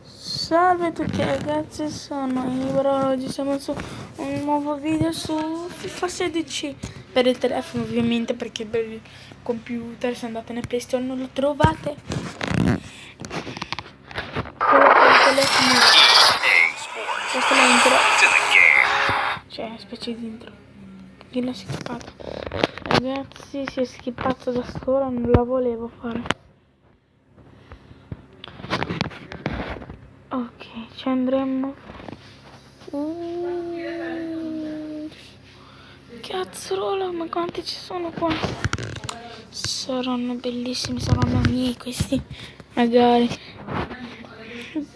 Salve a tutti ragazzi, sono Ibra. Oggi siamo su un nuovo video su FIFA 16 per il telefono, ovviamente, perché per il computer, se andate nel Play Store non lo trovate. Quello per il telefono, questa è l'intro, cioè una specie di intro. Chi l'ha skippata? Ragazzi, si è skippato da sola, non la volevo fare. Ok, ci andremo. Cazzarola, ma quanti ci sono qua? Saranno bellissimi, saranno miei questi, magari.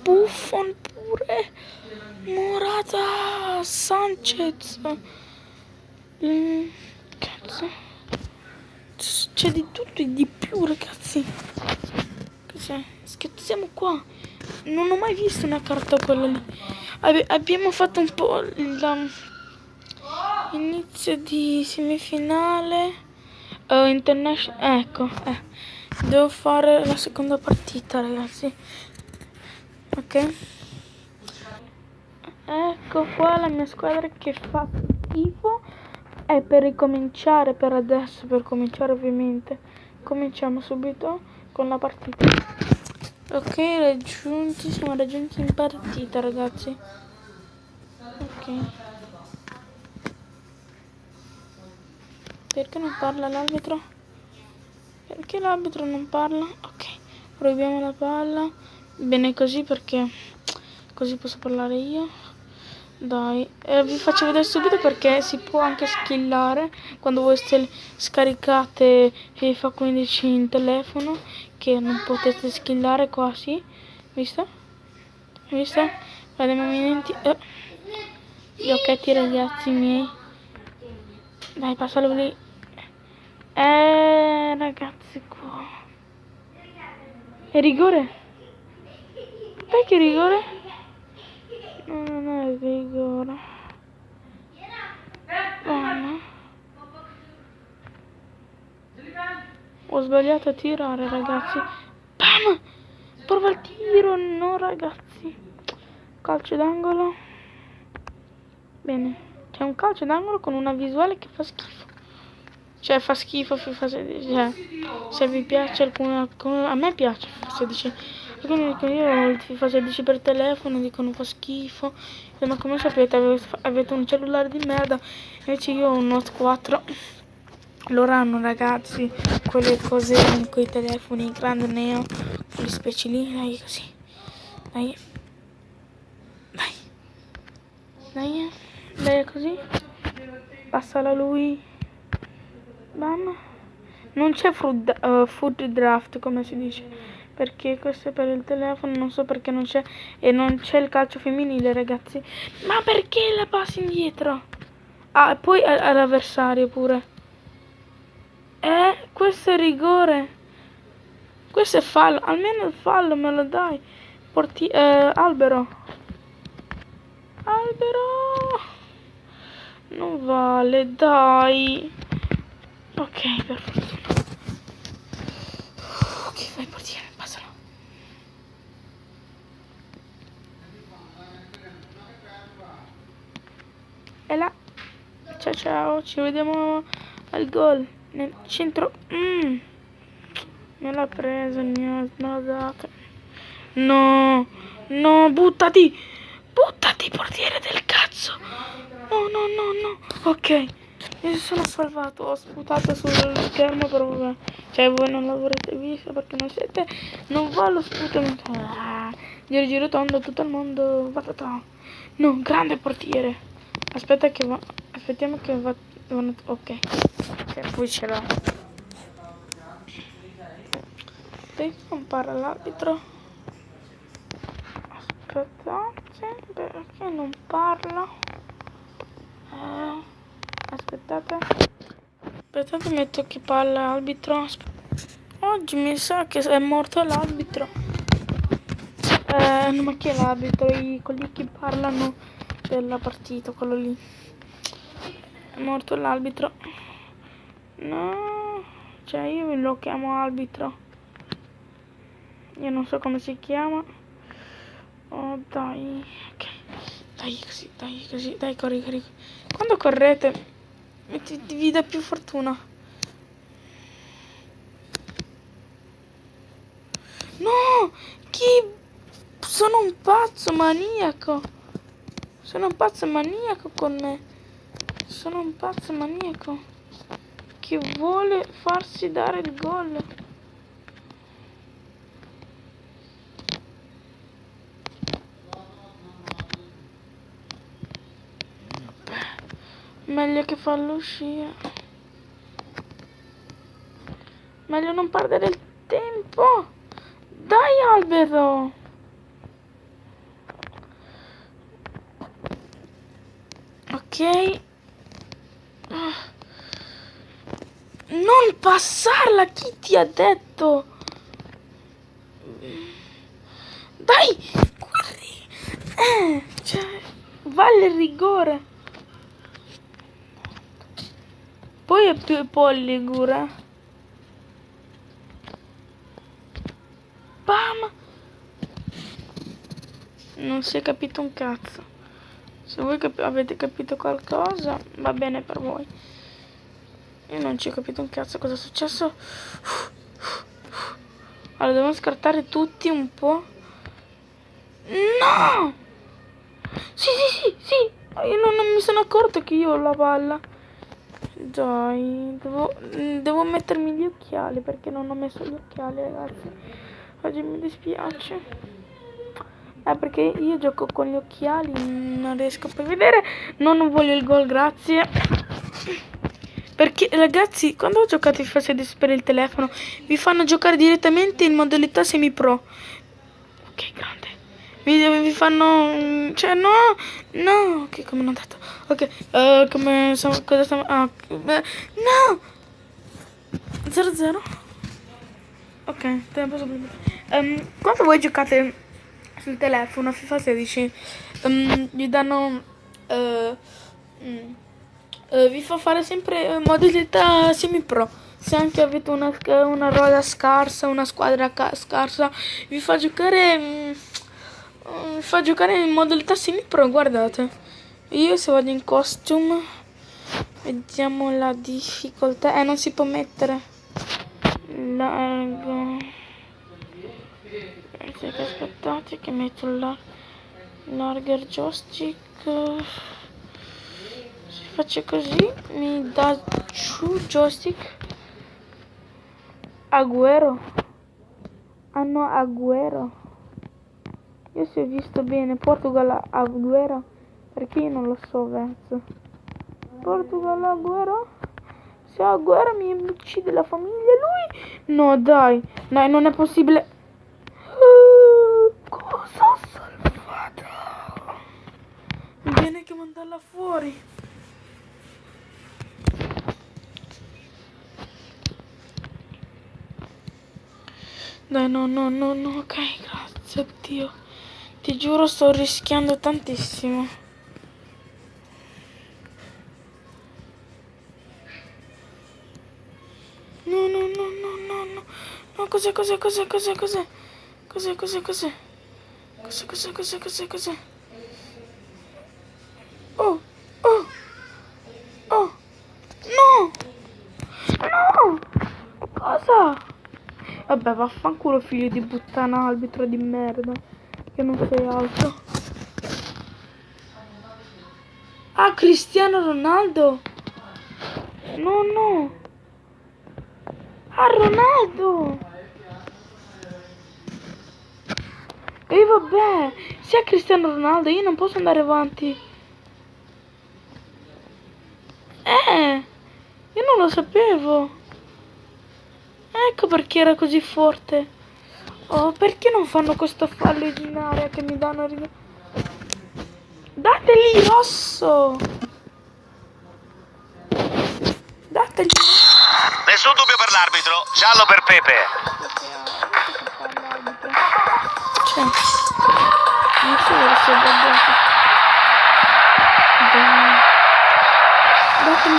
Buffon pure. Morata, Sanchez. Cazzo. C'è di tutto e di più, ragazzi. Cos'è? Scherziamo qua. Non ho mai visto una carta quella lì. Abbiamo fatto un po' l'inizio di semifinale. International. Ecco. Devo fare la seconda partita, ragazzi. Ok. Ecco qua la mia squadra che fa schifo. È per ricominciare per adesso. Per cominciare, ovviamente. Cominciamo subito con la partita. Ok, siamo raggiunti in partita, ragazzi. Ok. Perché non parla l'arbitro? Perché l'arbitro non parla? Ok, proviamo la palla. Bene così, perché così posso parlare io. Dai, vi faccio vedere subito perché si può anche skillare quando voi scaricate FIFA 15 in telefono, che non potete skillare qua, sì. Visto? Visto? Guarda i movimenti. Gli occhetti, ragazzi miei. Dai, passalo lì. Ragazzi qua. È rigore? Perché rigore? No, non è rigore. Oh, no. Ho sbagliato a tirare, ragazzi. Bam! Prova il tiro, no, ragazzi. Calcio d'angolo. Bene. C'è un calcio d'angolo con una visuale che fa schifo. Cioè, fa schifo FIFA 16. Cioè, se vi piace alcuna... A me piace FIFA 16. Alcuni dicono io ho il FIFA 16 per telefono, dicono fa schifo. Ma come sapete, avete un cellulare di merda. Invece io ho un Note 4. Loro hanno, ragazzi, quelle cose con i telefoni grandi neo, quelle specie lì, dai, così. Dai. Dai. Dai. Dai, così. Passala a lui. Bam. Non c'è food draft, come si dice, perché questo è per il telefono, non so perché non c'è. E non c'è il calcio femminile, ragazzi. Ma perché la passi indietro? Ah, e poi all'avversario pure. Questo è rigore. Questo è fallo. Almeno il fallo me lo dai. Albero. Albero. Non vale, dai. Ok, per fortuna. Ok, vai portiere, passalo. E là. Ciao ciao, ci vediamo al gol. Nel centro. Me l'ha presa, me l'ha data. No, no, buttati. Buttati, portiere del cazzo. No, no, no, no. Ok, mi sono salvato. Ho sputato sullo schermo, però vabbè. Cioè, voi non l'avrete visto perché non siete. Non va lo sputamento. Giro giro tondo, tutto il mondo. Vatata. No, grande portiere. Aspetta che va. Aspettiamo che va. Ok. Poi ce l'ho. Perché non parla l'arbitro? Aspettate, perché non parla? Aspettate. Aspettate, metto che parla l'arbitro. Oggi mi sa che è morto l'arbitro. No, ma chi è l'arbitro? Quelli che parlano della partita, quello lì. È morto l'arbitro. No, cioè io lo chiamo arbitro. Io non so come si chiama. Oh, dai. Ok. Dai così. Dai, corri. Quando correte, vi dà più fortuna. No! Sono un pazzo maniaco. Sono un pazzo maniaco con me. Sono un pazzo maniaco che vuole farsi dare il gol. Meglio che farlo uscire. Meglio non perdere il tempo. Dai, Albero. Ok. Non passarla, chi ti ha detto? Dai, corri. Cioè, vale il rigore. Poi è più Polligura. Bam. Non si è capito un cazzo. Se voi avete capito qualcosa, va bene per voi. Io non ci ho capito un cazzo cosa è successo. Allora, devo scartare tutti un po'. No! Sì. Io non mi sono accorto che io ho la palla. Dai, devo mettermi gli occhiali perché non ho messo gli occhiali, ragazzi. Oggi mi dispiace. Perché io gioco con gli occhiali, non riesco a vedere. Non voglio il gol, grazie. Perché, ragazzi, quando ho giocato in fase per il telefono, vi fanno giocare direttamente in modalità semi-pro. Ok, grande. Vi fanno... Cioè, no. Ok, come non ho detto. Ok, cosa stiamo... no! 0-0. Ok, tempo supplementare. Quando voi giocate sul telefono a FIFA 16, gli danno... vi fa fare sempre modalità semi-pro. Se anche avete una rosa scarsa, una squadra scarsa, vi fa giocare in modalità semi-pro. Guardate, io se vado in costume, vediamo la difficoltà. Non si può mettere largo. Aspettate che metto larger joystick. Se faccio così mi dà giù joystick. Agüero. Hanno Agüero. Io se ho visto bene Portugal Agüero, perché io non lo so, verso Portugal Agüero. Se Agüero mi uccide la famiglia lui. No, dai, non è possibile. Cosa ho salvato? Bene che mandarla fuori. Dai, no, ok, grazie a Dio. Ti giuro, sto rischiando tantissimo. No, cos'è? Oh, no! Cosa? Vabbè, vaffanculo, figlio di puttana, arbitro di merda. Che non sei altro. Ah, Cristiano Ronaldo. No. Ah, Ronaldo. E vabbè, se è Cristiano Ronaldo io non posso andare avanti. Io non lo sapevo. Ecco perché era così forte. Oh, perché non fanno questo fallo in area che mi danno... Dategli rosso. Nessun dubbio per l'arbitro, giallo per Pepe. Cioè, non so se è sbagliato.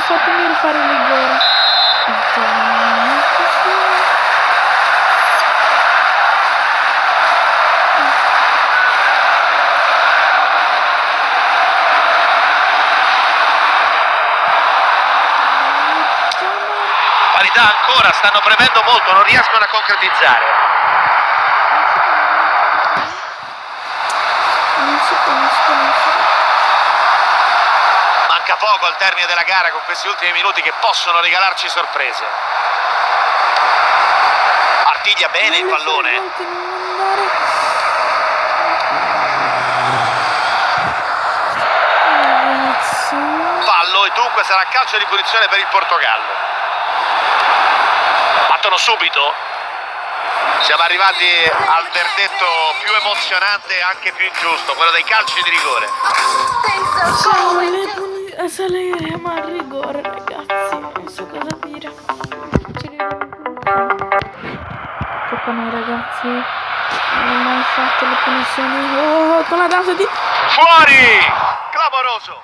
Fatemi rifare il rigore. ancora, stanno premendo molto, non riescono a concretizzare. Non si conoscono. Manca poco al termine della gara con questi ultimi minuti che possono regalarci sorprese. Artiglia bene il pallone. Fallo e dunque sarà calcio di punizione per il Portogallo. Battono subito. Siamo arrivati al verdetto più emozionante e anche più ingiusto, quello dei calci di rigore. Saliremo al rigore, ragazzi. Non so cosa dire. Ci rivediamo. Tocca a noi, ragazzi. Non ho mai fatto le punizioni. Oh, con la danza di... Fuori! Clamoroso!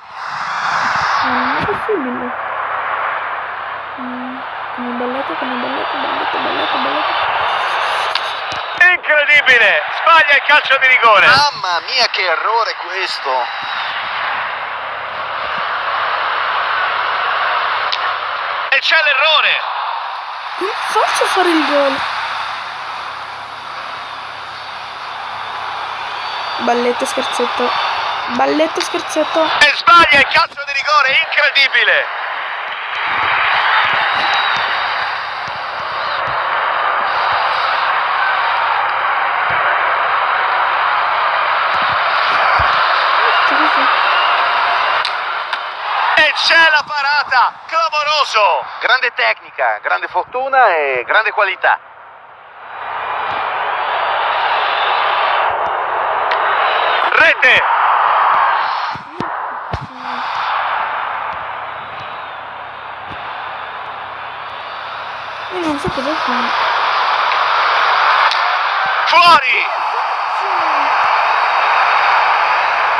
Non è possibile. Ballette. Incredibile! Sbaglia il calcio di rigore! Mamma mia, che errore questo! E c'è l'errore! Come faccio a fare il gol? Balletto scherzetto. E sbaglia il calcio di rigore, incredibile! E c'è la parata, clamoroso! Grande tecnica, grande fortuna e grande qualità. Rete! Io non so cosa fare. Fuori!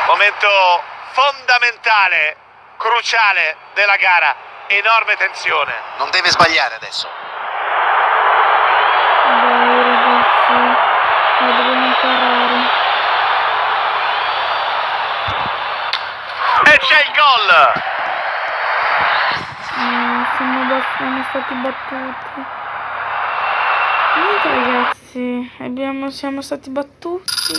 Momento fondamentale, cruciale della gara, enorme tensione. Non deve sbagliare adesso. Dai ragazzi, la dobbiamo imparare. E c'è il gol! Siamo stati battuti. Niente ragazzi, siamo stati battuti.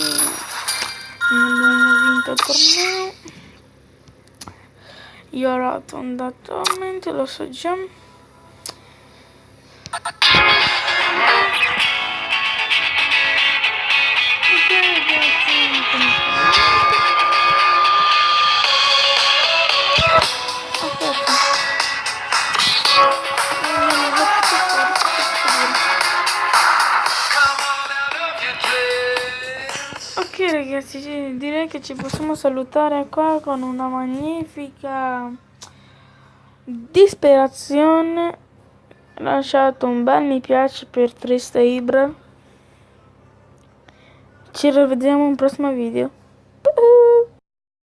Non abbiamo vinto il torneo. Io ho rotondo attualmente, lo so già. Ok ragazzi, direi che ci possiamo salutare qua con una magnifica disperazione. Lasciate un bel mi piace per Triste Ibra. Ci rivediamo in un prossimo video.